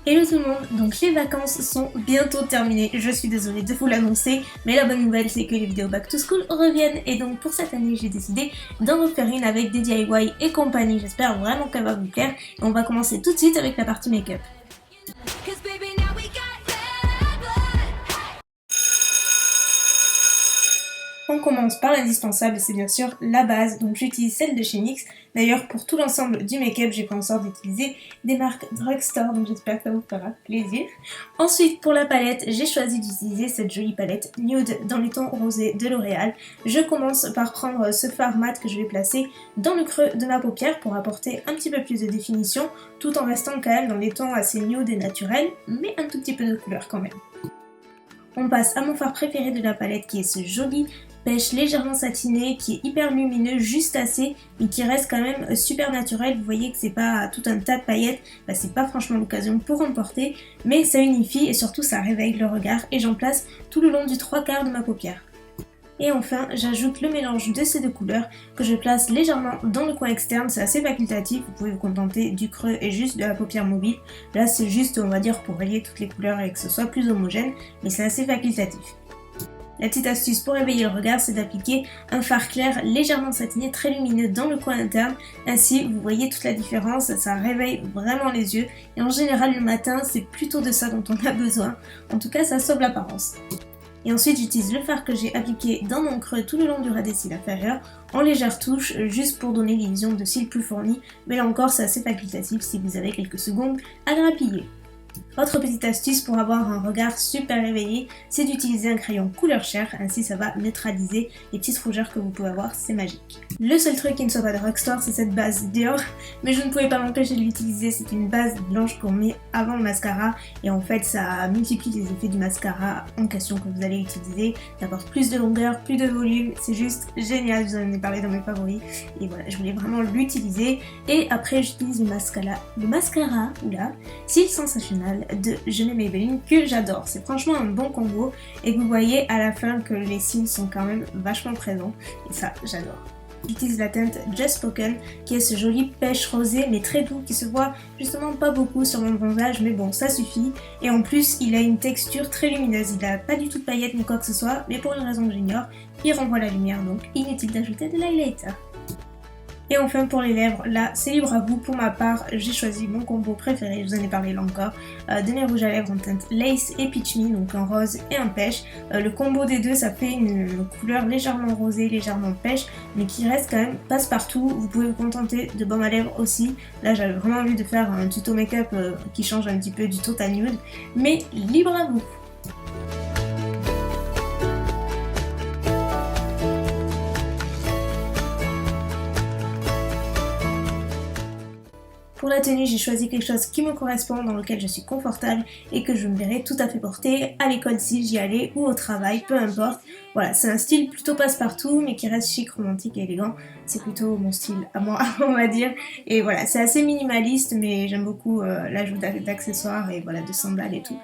Hello tout le monde, donc les vacances sont bientôt terminées, je suis désolée de vous l'annoncer, mais la bonne nouvelle c'est que les vidéos back to school reviennent et donc pour cette année j'ai décidé d'en refaire une avec des DIY et compagnie, j'espère vraiment qu'elle va vous plaire et on va commencer tout de suite avec la partie make-up. On commence par l'indispensable, c'est bien sûr la base, donc j'utilise celle de chez NYX. D'ailleurs pour tout l'ensemble du make-up, j'ai fait en sorte d'utiliser des marques drugstore, donc j'espère que ça vous fera plaisir. Ensuite pour la palette, j'ai choisi d'utiliser cette jolie palette nude dans les tons rosés de L'Oréal. Je commence par prendre ce fard mat que je vais placer dans le creux de ma paupière pour apporter un petit peu plus de définition, tout en restant quand même dans les tons assez nude et naturels, mais un tout petit peu de couleur quand même. On passe à mon fard préféré de la palette qui est ce joli pêche légèrement satiné qui est hyper lumineux, juste assez, mais qui reste quand même super naturel. Vous voyez que c'est pas tout un tas de paillettes, c'est pas franchement l'occasion pour en porter, mais ça unifie et surtout ça réveille le regard et j'en place tout le long du 3/4 de ma paupière. Et enfin, j'ajoute le mélange de ces deux couleurs que je place légèrement dans le coin externe, c'est assez facultatif, vous pouvez vous contenter du creux et juste de la paupière mobile. Là c'est juste, on va dire, pour relier toutes les couleurs et que ce soit plus homogène, mais c'est assez facultatif. La petite astuce pour réveiller le regard, c'est d'appliquer un fard clair légèrement satiné, très lumineux dans le coin interne. Ainsi, vous voyez toute la différence, ça réveille vraiment les yeux. Et en général, le matin, c'est plutôt de ça dont on a besoin. En tout cas, ça sauve l'apparence. Et ensuite, j'utilise le fard que j'ai appliqué dans mon creux tout le long du ras des cils inférieurs, en légère touche, juste pour donner l'illusion de cils plus fournis. Mais là encore, c'est assez facultatif si vous avez quelques secondes à grappiller. Autre petite astuce pour avoir un regard super réveillé, c'est d'utiliser un crayon couleur chair, ainsi ça va neutraliser les petites rougeurs que vous pouvez avoir, c'est magique. Le seul truc qui ne soit pas de drugstore, c'est cette base Dior, mais je ne pouvais pas m'empêcher de l'utiliser, c'est une base blanche qu'on met avant le mascara, et en fait ça multiplie les effets du mascara en question que vous allez utiliser, ça apporte plus de longueur, plus de volume, c'est juste génial, je vous en ai parlé dans mes favoris, et voilà, je voulais vraiment l'utiliser, et après j'utilise le mascara, Cils Sensationnel de Je m'aime Maybelline que j'adore. C'est franchement un bon combo et vous voyez à la fin que les cils sont quand même vachement présents et ça j'adore. J'utilise la teinte Just Spoken qui est ce joli pêche rosé mais très doux qui se voit justement pas beaucoup sur mon bronzage mais bon ça suffit et en plus il a une texture très lumineuse, il a pas du tout de paillettes ni quoi que ce soit mais pour une raison que j'ignore, il renvoie la lumière donc inutile d'ajouter de l'highlighter. Et enfin pour les lèvres, là c'est libre à vous, pour ma part j'ai choisi mon combo préféré, je vous en ai parlé là encore, de mes rouges à lèvres en teinte Lace et Peach Me, donc un rose et un pêche. Le combo des deux ça fait une couleur légèrement rosée, légèrement pêche, mais qui reste quand même passe-partout, vous pouvez vous contenter de baume à lèvres aussi. Là j'avais vraiment envie de faire un tuto make-up qui change un petit peu du total nude, mais libre à vous. Pour la tenue, j'ai choisi quelque chose qui me correspond, dans lequel je suis confortable et que je me verrai tout à fait porter à l'école si j'y allais ou au travail, peu importe. Voilà, c'est un style plutôt passe-partout mais qui reste chic, romantique et élégant. C'est plutôt mon style à moi, on va dire. Et voilà, c'est assez minimaliste mais j'aime beaucoup l'ajout d'accessoires et voilà, de sandales et tout.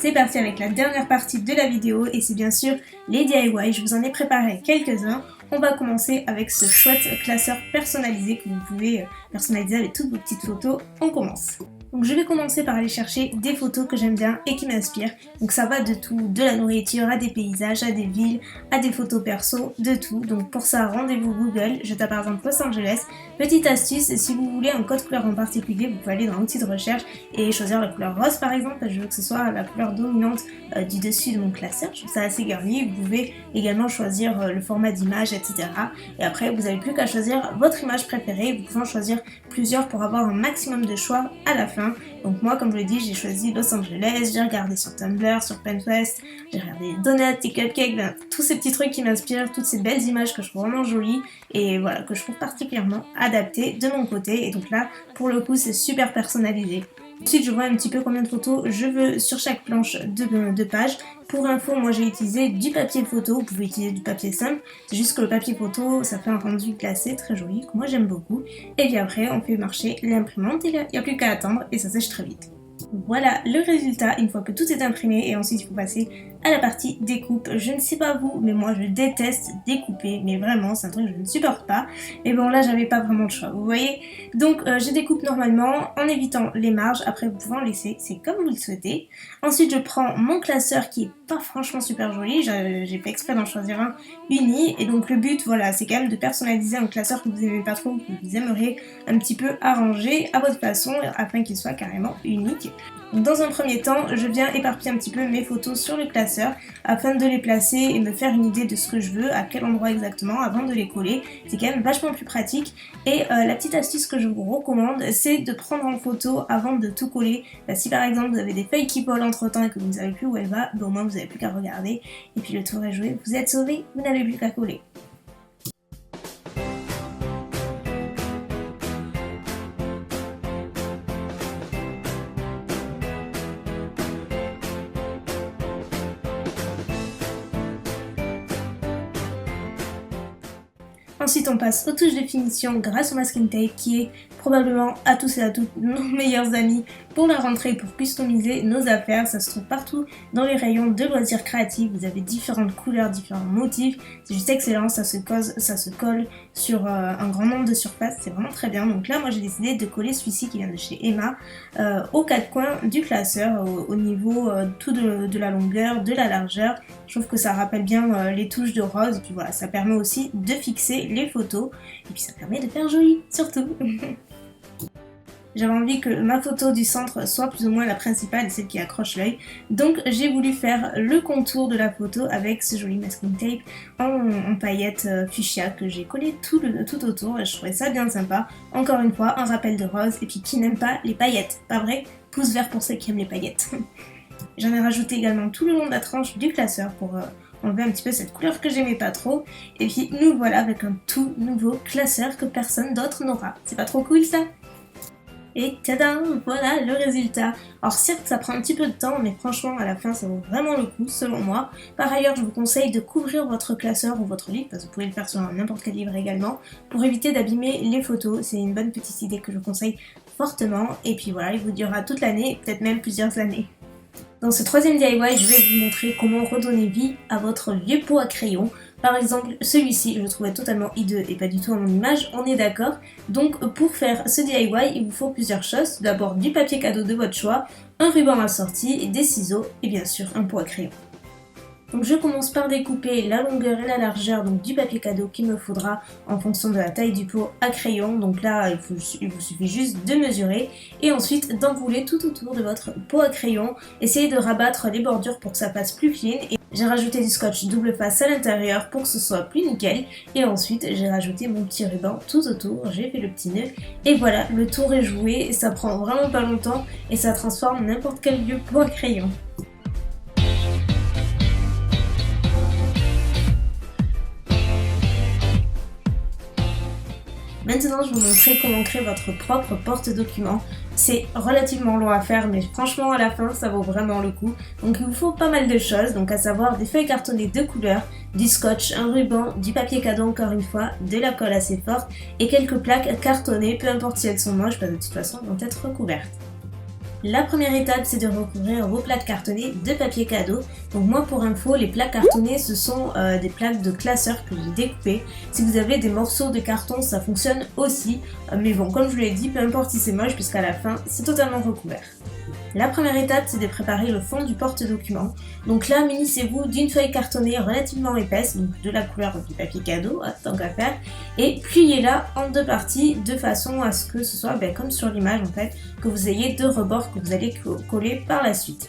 C'est parti avec la dernière partie de la vidéo et c'est bien sûr les DIY, je vous en ai préparé quelques-uns. On va commencer avec ce chouette classeur personnalisé que vous pouvez personnaliser avec toutes vos petites photos. On commence. Donc je vais commencer par aller chercher des photos que j'aime bien et qui m'inspirent. Donc ça va de tout, de la nourriture à des paysages, à des villes, à des photos perso, de tout. Donc pour ça, rendez-vous Google, je tape par exemple Los Angeles. Petite astuce, si vous voulez un code couleur en particulier, vous pouvez aller dans l'outil de recherche et choisir la couleur rose par exemple. Je veux que ce soit la couleur dominante du dessus de mon classeur, je trouve ça assez girly. Vous pouvez également choisir le format d'image, etc. Et après, vous n'avez plus qu'à choisir votre image préférée. Vous pouvez en choisir plusieurs pour avoir un maximum de choix à la fin. Donc moi, comme je l'ai dit, j'ai choisi Los Angeles, j'ai regardé sur Tumblr, sur Pinterest, j'ai regardé donuts et cupcakes, tous ces petits trucs qui m'inspirent, toutes ces belles images que je trouve vraiment jolies et voilà, que je trouve particulièrement adaptées de mon côté. Et donc là, pour le coup, c'est super personnalisé. Ensuite, je vois un petit peu combien de photos je veux sur chaque planche de page. Pour info, moi j'ai utilisé du papier photo, vous pouvez utiliser du papier simple, c'est juste que le papier photo, ça fait un rendu glacé très joli, que moi j'aime beaucoup. Et puis après, on fait marcher l'imprimante et il n'y a plus qu'à attendre et ça sèche très vite. Voilà le résultat une fois que tout est imprimé et ensuite il faut passer à la partie découpe. Je ne sais pas vous, mais moi je déteste découper, mais vraiment c'est un truc que je ne supporte pas. Mais bon là j'avais pas vraiment le choix, vous voyez. Donc je découpe normalement en évitant les marges, après vous pouvez en laisser, c'est comme vous le souhaitez. Ensuite je prends mon classeur qui est pas franchement super joli, j'ai fait exprès d'en choisir un uni et donc le but voilà c'est quand même de personnaliser un classeur que vous aimez pas trop, que vous aimeriez un petit peu arranger à votre façon afin qu'il soit carrément unique. Donc dans un premier temps, je viens éparpiller un petit peu mes photos sur le classeur afin de les placer et me faire une idée de ce que je veux, à quel endroit exactement avant de les coller. C'est quand même vachement plus pratique. Et la petite astuce que je vous recommande, c'est de prendre en photo avant de tout coller. Si par exemple vous avez des feuilles qui volent entre temps et que vous ne savez plus où elle va, au moins vous n'avez plus qu'à regarder. Et puis le tour est joué, vous êtes sauvé, vous n'avez plus qu'à coller. Ensuite on passe aux touches de finition grâce au masking tape qui est probablement à tous et à toutes nos meilleurs amis pour la rentrée, pour customiser nos affaires. Ça se trouve partout dans les rayons de loisirs créatifs, vous avez différentes couleurs, différents motifs, c'est juste excellent, ça se colle sur un grand nombre de surfaces, c'est vraiment très bien. Donc là moi j'ai décidé de coller celui-ci qui vient de chez Emma aux quatre coins du classeur, au niveau tout de la longueur, de la largeur. Je trouve que ça rappelle bien les touches de rose et puis voilà, ça permet aussi de fixer les photos et puis ça permet de faire joli surtout. J'avais envie que ma photo du centre soit plus ou moins la principale et celle qui accroche l'œil. Donc j'ai voulu faire le contour de la photo avec ce joli masking tape en paillettes fuchsia que j'ai collé tout autour et je trouvais ça bien sympa. Encore une fois, un rappel de rose et puis qui n'aime pas les paillettes, pas vrai? Pouce vert pour ceux qui aiment les paillettes. J'en ai rajouté également tout le long de la tranche du classeur pour enlever un petit peu cette couleur que j'aimais pas trop. Et puis nous voilà avec un tout nouveau classeur que personne d'autre n'aura. C'est pas trop cool ça? Et tadam, voilà le résultat. Alors certes ça prend un petit peu de temps mais franchement à la fin ça vaut vraiment le coup selon moi. Par ailleurs je vous conseille de couvrir votre classeur ou votre livre, parce que vous pouvez le faire sur n'importe quel livre également, pour éviter d'abîmer les photos. C'est une bonne petite idée que je conseille fortement et puis voilà, il vous durera toute l'année, peut-être même plusieurs années. Dans ce troisième DIY, je vais vous montrer comment redonner vie à votre vieux pot à crayon. Par exemple, celui-ci, je le trouvais totalement hideux et pas du tout à mon image, on est d'accord. Donc pour faire ce DIY, il vous faut plusieurs choses. D'abord du papier cadeau de votre choix, un ruban assorti, des ciseaux et bien sûr un pot à crayon. Donc je commence par découper la longueur et la largeur donc du papier cadeau qu'il me faudra en fonction de la taille du pot à crayon. Donc là il vous suffit juste de mesurer et ensuite d'enrouler tout autour de votre pot à crayon. Essayez de rabattre les bordures pour que ça fasse plus clean. Et j'ai rajouté du scotch double face à l'intérieur pour que ce soit plus nickel. Et ensuite j'ai rajouté mon petit ruban tout autour, j'ai fait le petit nœud. Et voilà, le tour est joué, ça prend vraiment pas longtemps et ça transforme n'importe quel vieux pot à crayon. Maintenant, je vais vous montrer comment créer votre propre porte-document. C'est relativement long à faire, mais franchement, à la fin, ça vaut vraiment le coup. Donc, il vous faut pas mal de choses, donc à savoir des feuilles cartonnées de couleurs, du scotch, un ruban, du papier cadeau encore une fois, de la colle assez forte et quelques plaques cartonnées, peu importe si elles sont moches, de toute façon, elles vont être recouvertes. La première étape, c'est de recouvrir vos plaques cartonnées de papier cadeau. Donc moi pour info, les plaques cartonnées ce sont des plaques de classeur que j'ai découpées. Si vous avez des morceaux de carton, ça fonctionne aussi. Mais bon, comme je vous l'ai dit, peu importe si c'est moche puisqu'à la fin, c'est totalement recouvert. La première étape, c'est de préparer le fond du porte-document. Donc là, munissez-vous d'une feuille cartonnée relativement épaisse, donc de la couleur du papier cadeau, tant qu'à faire, et pliez-la en deux parties de façon à ce que ce soit comme sur l'image en fait, que vous ayez deux rebords que vous allez coller par la suite.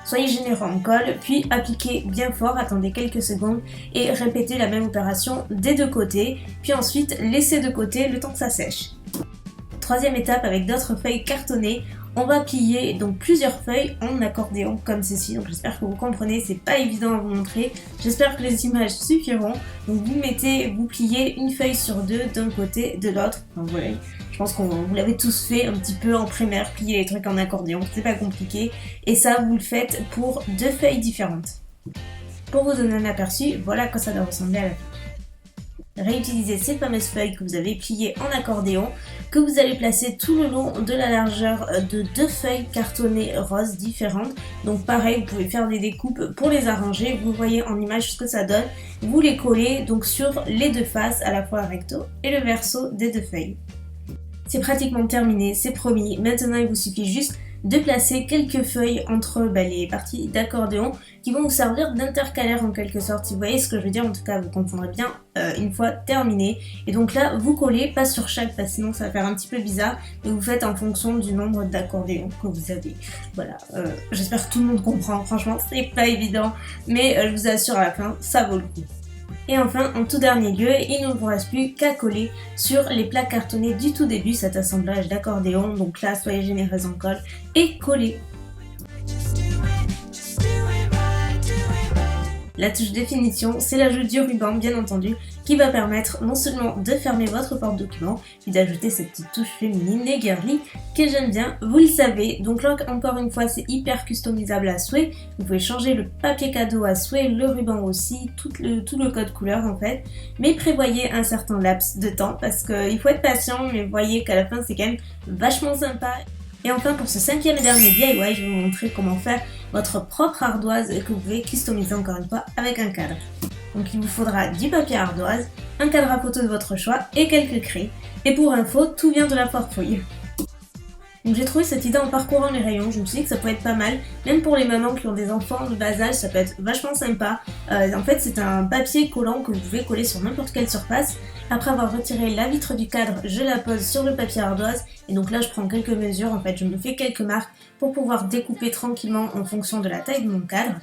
Soyez généreux en colle, puis appliquez bien fort, attendez quelques secondes et répétez la même opération des deux côtés, puis ensuite laissez de côté le temps que ça sèche. Troisième étape, avec d'autres feuilles cartonnées, on va plier donc plusieurs feuilles en accordéon comme ceci. Donc j'espère que vous comprenez, c'est pas évident à vous montrer. J'espère que les images suffiront. Donc vous pliez une feuille sur deux d'un côté, de l'autre. Enfin, voilà. Je pense qu'on vous l'avez tous fait un petit peu en primaire, plier les trucs en accordéon, c'est pas compliqué. Et ça, vous le faites pour 2 feuilles différentes. Pour vous donner un aperçu, voilà à quoi ça doit ressembler à la fin. Réutilisez ces fameuses feuilles que vous avez pliées en accordéon, que vous allez placer tout le long de la largeur de 2 feuilles cartonnées roses différentes. Donc pareil, vous pouvez faire des découpes pour les arranger, vous voyez en image ce que ça donne. Vous les collez donc sur les 2 faces, à la fois recto et le verso des 2 feuilles. C'est pratiquement terminé, c'est promis. Maintenant il vous suffit juste de placer quelques feuilles entre les parties d'accordéon qui vont vous servir d'intercalaire en quelque sorte. Si vous voyez ce que je veux dire, en tout cas vous comprendrez bien une fois terminé. Et donc là vous collez, pas sur chaque parce que sinon ça va faire un petit peu bizarre, mais vous faites en fonction du nombre d'accordéons que vous avez. Voilà, j'espère que tout le monde comprend, franchement c'est pas évident, mais je vous assure à la fin ça vaut le coup. Et enfin, en tout dernier lieu, il ne vous reste plus qu'à coller sur les plaques cartonnées du tout début cet assemblage d'accordéon. Donc là, soyez généreuse en colle et collez. La touche de finition, c'est l'ajout du ruban bien entendu, qui va permettre non seulement de fermer votre porte-document, puis d'ajouter cette petite touche féminine et girly que j'aime bien, vous le savez. Donc là encore une fois c'est hyper customisable à souhait, vous pouvez changer le papier cadeau à souhait, le ruban aussi, tout le code couleur en fait, mais prévoyez un certain laps de temps parce qu'il faut être patient, mais voyez qu'à la fin c'est quand même vachement sympa. Et enfin pour ce 5e et dernier DIY, je vais vous montrer comment faire votre propre ardoise que vous pouvez customiser encore une fois avec un cadre. Donc il vous faudra du papier ardoise, un cadre à photo de votre choix et quelques craies. Et pour info, tout vient de la foire Fouille. Donc j'ai trouvé cette idée en parcourant les rayons, je me suis dit que ça pouvait être pas mal, même pour les mamans qui ont des enfants de bas âge, ça peut être vachement sympa. En fait c'est un papier collant que vous pouvez coller sur n'importe quelle surface. Après avoir retiré la vitre du cadre, je la pose sur le papier ardoise et donc là je prends quelques mesures, en fait je me fais quelques marques pour pouvoir découper tranquillement en fonction de la taille de mon cadre.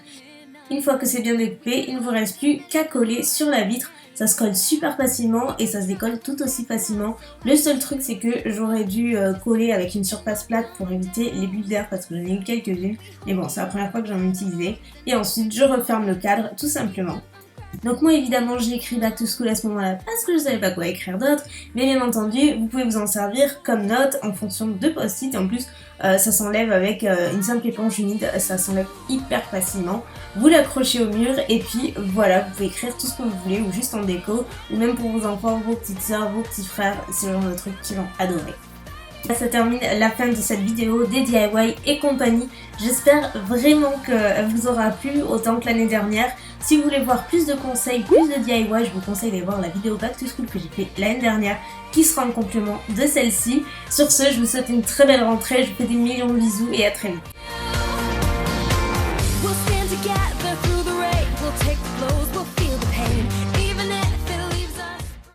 Une fois que c'est bien découpé, il ne vous reste plus qu'à coller sur la vitre. Ça se colle super facilement et ça se décolle tout aussi facilement. Le seul truc c'est que j'aurais dû coller avec une surface plate pour éviter les bulles d'air parce que j'en ai eu quelques-unes. Mais bon, c'est la première fois que j'en ai utilisé. Et ensuite je referme le cadre tout simplement. Donc moi évidemment j'ai écrit Back to School à ce moment-là parce que je savais pas quoi écrire d'autre, mais bien entendu vous pouvez vous en servir comme note en fonction de post-it et en plus ça s'enlève avec une simple éponge humide, ça s'enlève hyper facilement. Vous l'accrochez au mur et puis voilà, vous pouvez écrire tout ce que vous voulez ou juste en déco ou même pour vos enfants, vos petites soeurs, vos petits frères, c'est le genre de trucs qu'ils vont adorer. Ça termine la fin de cette vidéo des DIY et compagnie. J'espère vraiment qu'elle vous aura plu autant que l'année dernière. Si vous voulez voir plus de conseils, plus de DIY, je vous conseille d'aller voir la vidéo Back to School que j'ai fait l'année dernière qui sera en complément de celle-ci. Sur ce, je vous souhaite une très belle rentrée, je vous fais des millions de bisous et à très vite.